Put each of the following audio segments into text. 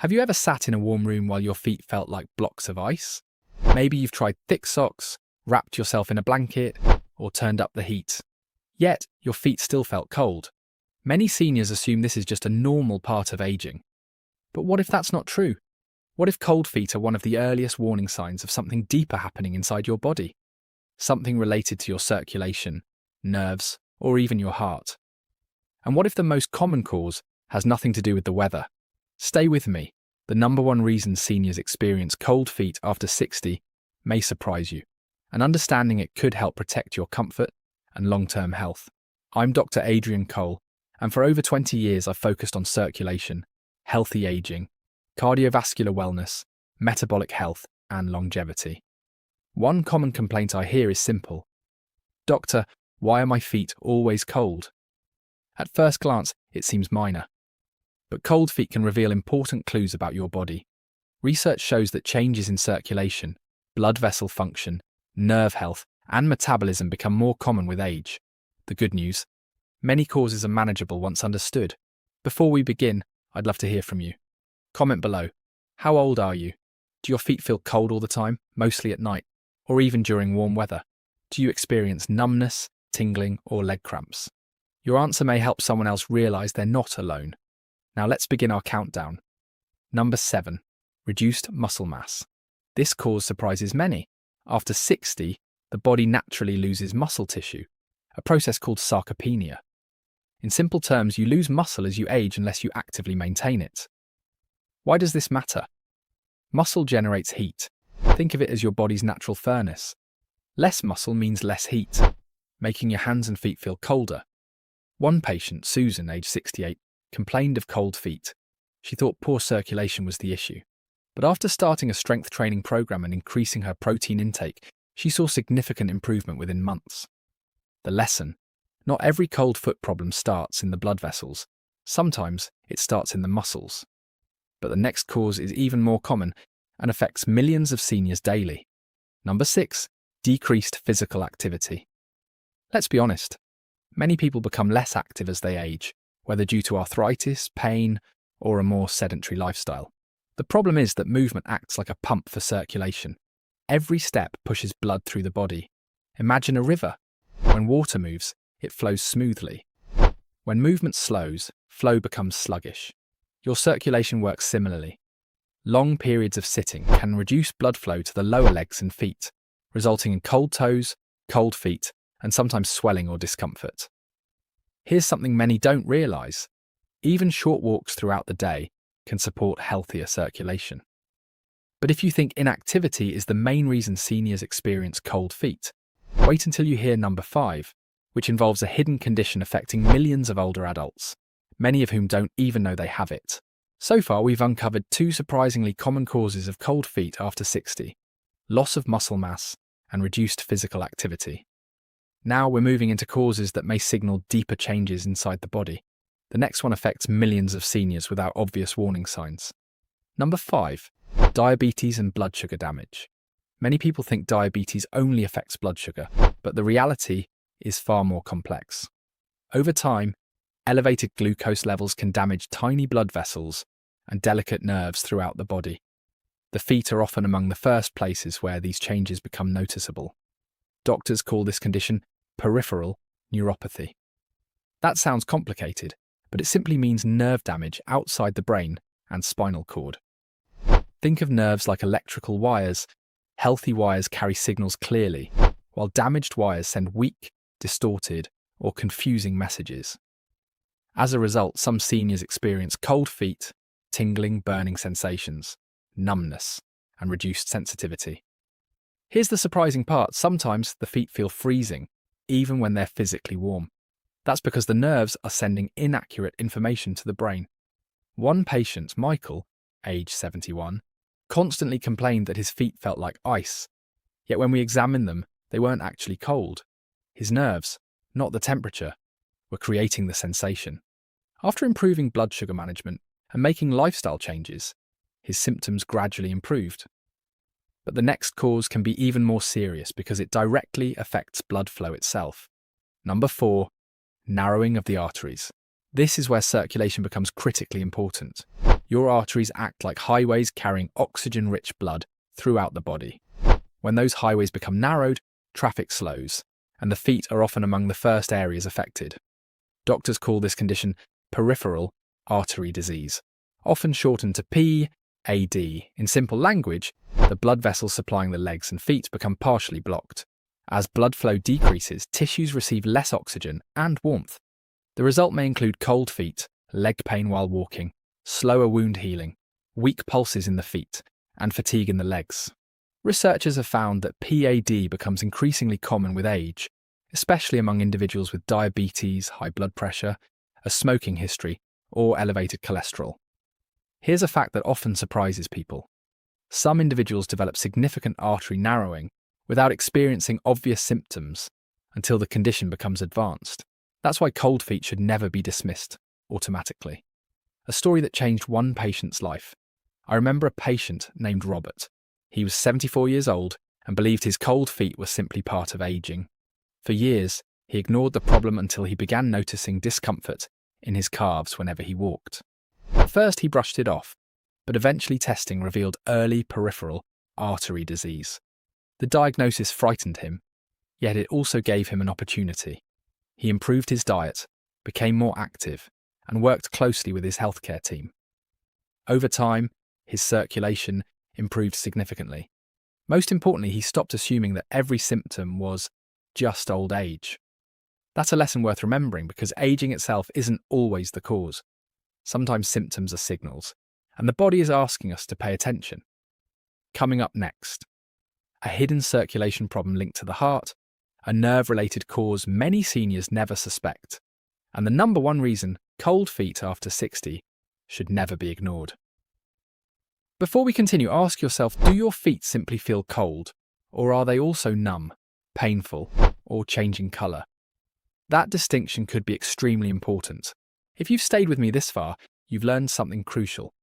Have you ever sat in a warm room while your feet felt like blocks of ice? Maybe you've tried thick socks, wrapped yourself in a blanket, or turned up the heat. Yet, your feet still felt cold. Many seniors assume this is just a normal part of aging. But what if that's not true? What if cold feet are one of the earliest warning signs of something deeper happening inside your body? Something related to your circulation, nerves, or even your heart. And what if the most common cause has nothing to do with the weather? Stay with me. The number one reason seniors experience cold feet after 60 may surprise you, and understanding it could help protect your comfort and long-term health. I'm Dr. Adrian Cole, and for over 20 years I've focused on circulation, healthy aging, cardiovascular wellness, metabolic health, and longevity. One common complaint I hear is simple. Doctor, why are my feet always cold? At first glance, it seems minor. But cold feet can reveal important clues about your body. Research shows that changes in circulation, blood vessel function, nerve health, and metabolism become more common with age. The good news: many causes are manageable once understood. Before we begin, I'd love to hear from you. Comment below. How old are you? Do your feet feel cold all the time, mostly at night, or even during warm weather? Do you experience numbness, tingling, or leg cramps? Your answer may help someone else realize they're not alone. Now let's begin our countdown. Number 7. Reduced muscle mass. This cause surprises many. After 60, the body naturally loses muscle tissue, a process called sarcopenia. In simple terms, you lose muscle as you age unless you actively maintain it. Why does this matter? Muscle generates heat. Think of it as your body's natural furnace. Less muscle means less heat, making your hands and feet feel colder. One patient, Susan, aged 68, complained of cold feet. She thought poor circulation was the issue. But after starting a strength training program and increasing her protein intake, she saw significant improvement within months. The lesson: not every cold foot problem starts in the blood vessels. Sometimes it starts in the muscles. But the next cause is even more common and affects millions of seniors daily. Number 6. Decreased physical activity. Let's be honest. Many people become less active as they age, whether due to arthritis, pain, or a more sedentary lifestyle. The problem is that movement acts like a pump for circulation. Every step pushes blood through the body. Imagine a river. When water moves, it flows smoothly. When movement slows, flow becomes sluggish. Your circulation works similarly. Long periods of sitting can reduce blood flow to the lower legs and feet, resulting in cold toes, cold feet, and sometimes swelling or discomfort. Here's something many don't realize. Even short walks throughout the day can support healthier circulation. But if you think inactivity is the main reason seniors experience cold feet, wait until you hear number 5, which involves a hidden condition affecting millions of older adults, many of whom don't even know they have it. So far, we've uncovered 2 surprisingly common causes of cold feet after 60: loss of muscle mass and reduced physical activity. Now we're moving into causes that may signal deeper changes inside the body. The next one affects millions of seniors without obvious warning signs. Number 5. Diabetes and blood sugar damage. Many people think diabetes only affects blood sugar, but the reality is far more complex. Over time, elevated glucose levels can damage tiny blood vessels and delicate nerves throughout the body. The feet are often among the first places where these changes become noticeable. Doctors call this condition peripheral neuropathy. That sounds complicated, but it simply means nerve damage outside the brain and spinal cord. Think of nerves like electrical wires. Healthy wires carry signals clearly, while damaged wires send weak, distorted, or confusing messages. As a result, some seniors experience cold feet, tingling, burning sensations, numbness, and reduced sensitivity. Here's the surprising part: sometimes the feet feel freezing, even when they're physically warm. That's because the nerves are sending inaccurate information to the brain. One patient, Michael, age 71, constantly complained that his feet felt like ice, yet when we examined them, they weren't actually cold. His nerves, not the temperature, were creating the sensation. After improving blood sugar management and making lifestyle changes, his symptoms gradually improved. But the next cause can be even more serious because it directly affects blood flow itself. Number 4. Narrowing of the arteries. This is where circulation becomes critically important. Your arteries act like highways carrying oxygen-rich blood throughout the body. When those highways become narrowed, traffic slows, and the feet are often among the first areas affected. Doctors call this condition peripheral artery disease, often shortened to PAD. In simple language, the blood vessels supplying the legs and feet become partially blocked. As blood flow decreases, tissues receive less oxygen and warmth. The result may include cold feet, leg pain while walking, slower wound healing, weak pulses in the feet, and fatigue in the legs. Researchers have found that PAD becomes increasingly common with age, especially among individuals with diabetes, high blood pressure, a smoking history, or elevated cholesterol. Here's a fact that often surprises people. Some individuals develop significant artery narrowing without experiencing obvious symptoms until the condition becomes advanced. That's why cold feet should never be dismissed automatically. A story that changed one patient's life. I remember a patient named Robert. He was 74 years old and believed his cold feet were simply part of aging. For years, he ignored the problem until he began noticing discomfort in his calves whenever he walked. At first, he brushed it off, but eventually testing revealed early peripheral artery disease. The diagnosis frightened him, yet it also gave him an opportunity. He improved his diet, became more active, and worked closely with his healthcare team. Over time, his circulation improved significantly. Most importantly, he stopped assuming that every symptom was just old age. That's a lesson worth remembering because aging itself isn't always the cause. Sometimes symptoms are signals, and the body is asking us to pay attention. Coming up next, a hidden circulation problem linked to the heart, a nerve-related cause many seniors never suspect, and the number one reason cold feet after 60 should never be ignored. Before we continue, ask yourself, do your feet simply feel cold, or are they also numb, painful, or changing colour? That distinction could be extremely important. If you've stayed with me this far, you've learned something crucial.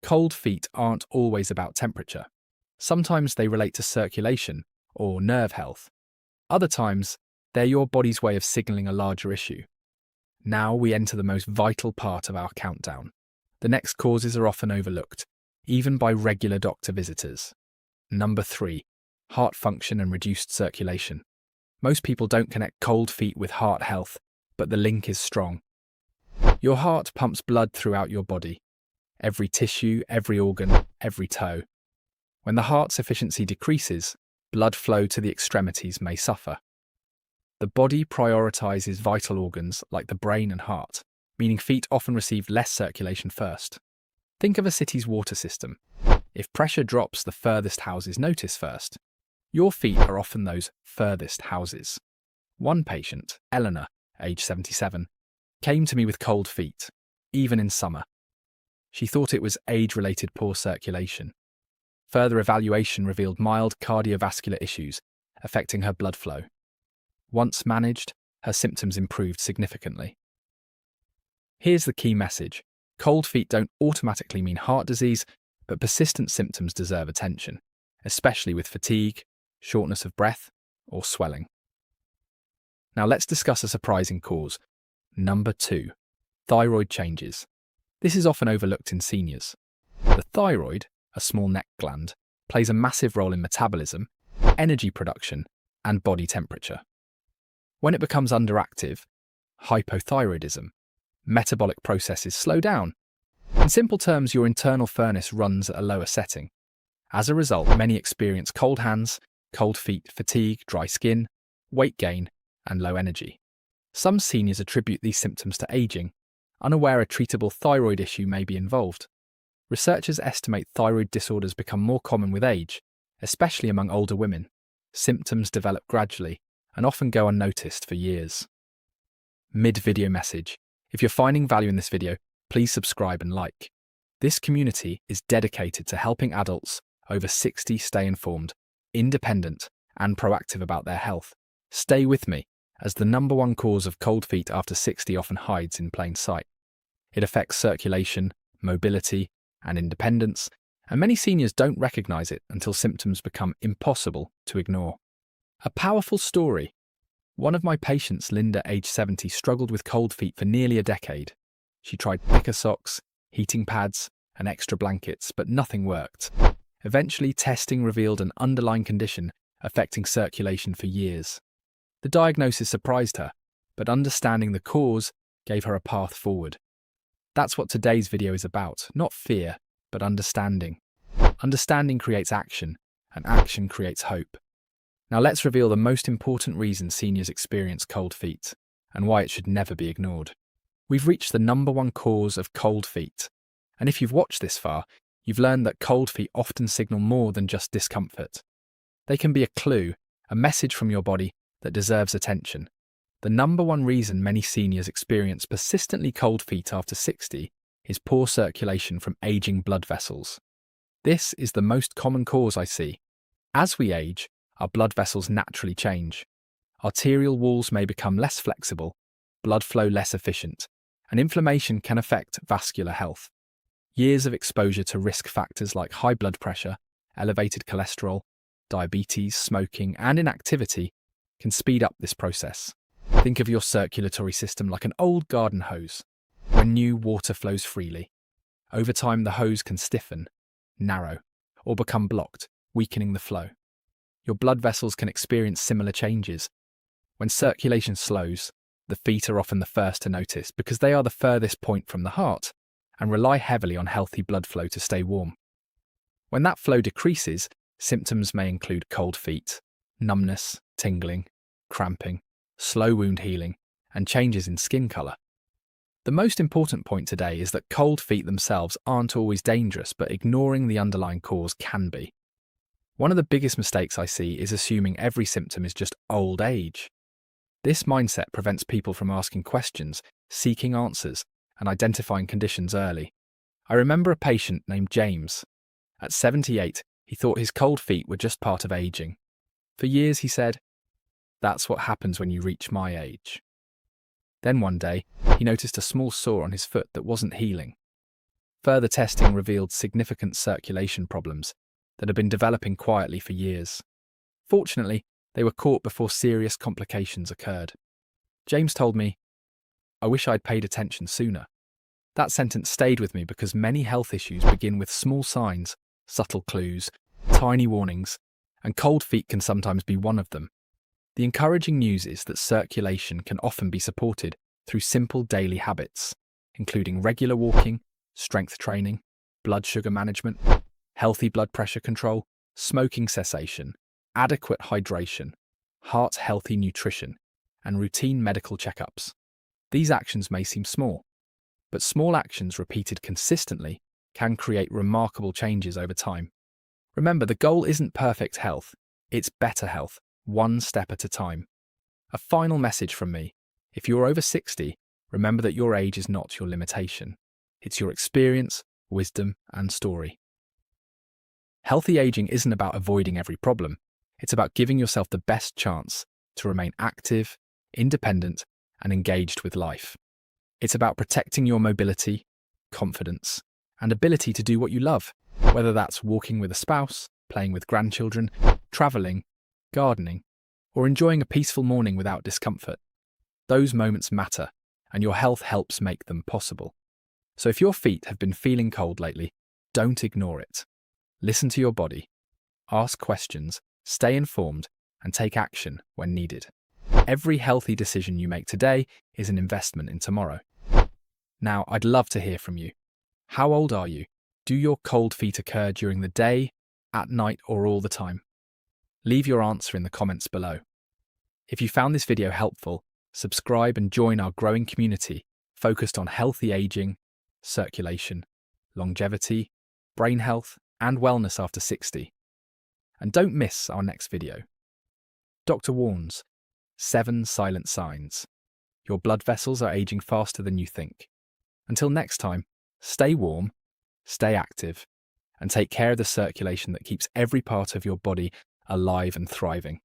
Cold feet aren't always about temperature. Sometimes they relate to circulation or nerve health. Other times, they're your body's way of signalling a larger issue. Now we enter the most vital part of our countdown. The next causes are often overlooked, even by regular doctor visitors. Number 3, heart function and reduced circulation. Most people don't connect cold feet with heart health, but the link is strong. Your heart pumps blood throughout your body. Every tissue, every organ, every toe. When the heart's efficiency decreases, blood flow to the extremities may suffer. The body prioritizes vital organs like the brain and heart, meaning feet often receive less circulation first. Think of a city's water system. If pressure drops, the furthest houses notice first. Your feet are often those furthest houses. One patient, Eleanor, age 77, came to me with cold feet, even in summer. She thought it was age-related poor circulation. Further evaluation revealed mild cardiovascular issues affecting her blood flow. Once managed, her symptoms improved significantly. Here's the key message. Cold feet don't automatically mean heart disease, but persistent symptoms deserve attention, especially with fatigue, shortness of breath, or swelling. Now let's discuss a surprising cause. Number 2, thyroid changes. This is often overlooked in seniors. The thyroid, a small neck gland, plays a massive role in metabolism, energy production, and body temperature. When it becomes underactive, hypothyroidism, metabolic processes slow down. In simple terms, your internal furnace runs at a lower setting. As a result, many experience cold hands, cold feet, fatigue, dry skin, weight gain, and low energy. Some seniors attribute these symptoms to aging, unaware a treatable thyroid issue may be involved. Researchers estimate thyroid disorders become more common with age, especially among older women. Symptoms develop gradually and often go unnoticed for years. Mid-video message. If you're finding value in this video, please subscribe and like. This community is dedicated to helping adults over 60 stay informed, independent, and proactive about their health. Stay with me, as the number one cause of cold feet after 60 often hides in plain sight. It affects circulation, mobility, and independence, and many seniors don't recognize it until symptoms become impossible to ignore. A powerful story. One of my patients, Linda, age 70, struggled with cold feet for nearly a decade. She tried thicker socks, heating pads, and extra blankets, but nothing worked. Eventually, testing revealed an underlying condition affecting circulation for years. The diagnosis surprised her, but understanding the cause gave her a path forward. That's what today's video is about, not fear, but understanding. Understanding creates action, and action creates hope. Now let's reveal the most important reason seniors experience cold feet, and why it should never be ignored. We've reached the #1 cause of cold feet, and if you've watched this far, you've learned that cold feet often signal more than just discomfort. They can be a clue, a message from your body that deserves attention. The #1 reason many seniors experience persistently cold feet after 60 is poor circulation from aging blood vessels. This is the most common cause I see. As we age, our blood vessels naturally change. Arterial walls may become less flexible, blood flow less efficient, and inflammation can affect vascular health. Years of exposure to risk factors like high blood pressure, elevated cholesterol, diabetes, smoking, and inactivity can speed up this process. Think of your circulatory system like an old garden hose. When new water flows freely, over time the hose can stiffen, narrow, or become blocked, weakening the flow. Your blood vessels can experience similar changes. When circulation slows, the feet are often the first to notice because they are the furthest point from the heart and rely heavily on healthy blood flow to stay warm. When that flow decreases, symptoms may include cold feet, numbness, tingling, cramping, slow wound healing, and changes in skin colour. The most important point today is that cold feet themselves aren't always dangerous, but ignoring the underlying cause can be. One of the biggest mistakes I see is assuming every symptom is just old age. This mindset prevents people from asking questions, seeking answers, and identifying conditions early. I remember a patient named James. At 78, he thought his cold feet were just part of aging. For years, he said, "That's what happens when you reach my age." Then one day, he noticed a small sore on his foot that wasn't healing. Further testing revealed significant circulation problems that had been developing quietly for years. Fortunately, they were caught before serious complications occurred. James told me, "I wish I'd paid attention sooner." That sentence stayed with me because many health issues begin with small signs, subtle clues, tiny warnings, and cold feet can sometimes be one of them. The encouraging news is that circulation can often be supported through simple daily habits, including regular walking, strength training, blood sugar management, healthy blood pressure control, smoking cessation, adequate hydration, heart-healthy nutrition, and routine medical checkups. These actions may seem small, but small actions repeated consistently can create remarkable changes over time. Remember, the goal isn't perfect health, it's better health, one step at a time. A final message from me: if you're over 60, remember that your age is not your limitation. It's your experience, wisdom, and story. Healthy aging isn't about avoiding every problem. It's about giving yourself the best chance to remain active, independent, and engaged with life. It's about protecting your mobility, confidence, and ability to do what you love, whether that's walking with a spouse, playing with grandchildren, traveling, gardening, or enjoying a peaceful morning without discomfort. Those moments matter, and your health helps make them possible. So if your feet have been feeling cold lately, don't ignore it. Listen to your body, ask questions, stay informed, and take action when needed. Every healthy decision you make today is an investment in tomorrow. Now, I'd love to hear from you. How old are you? Do your cold feet occur during the day, at night, or all the time? Leave your answer in the comments below. If you found this video helpful, subscribe and join our growing community focused on healthy aging, circulation, longevity, brain health, and wellness after 60. And don't miss our next video. Doctor warns, 7 silent signs. Your blood vessels are aging faster than you think. Until next time, stay warm, stay active, and take care of the circulation that keeps every part of your body alive and thriving.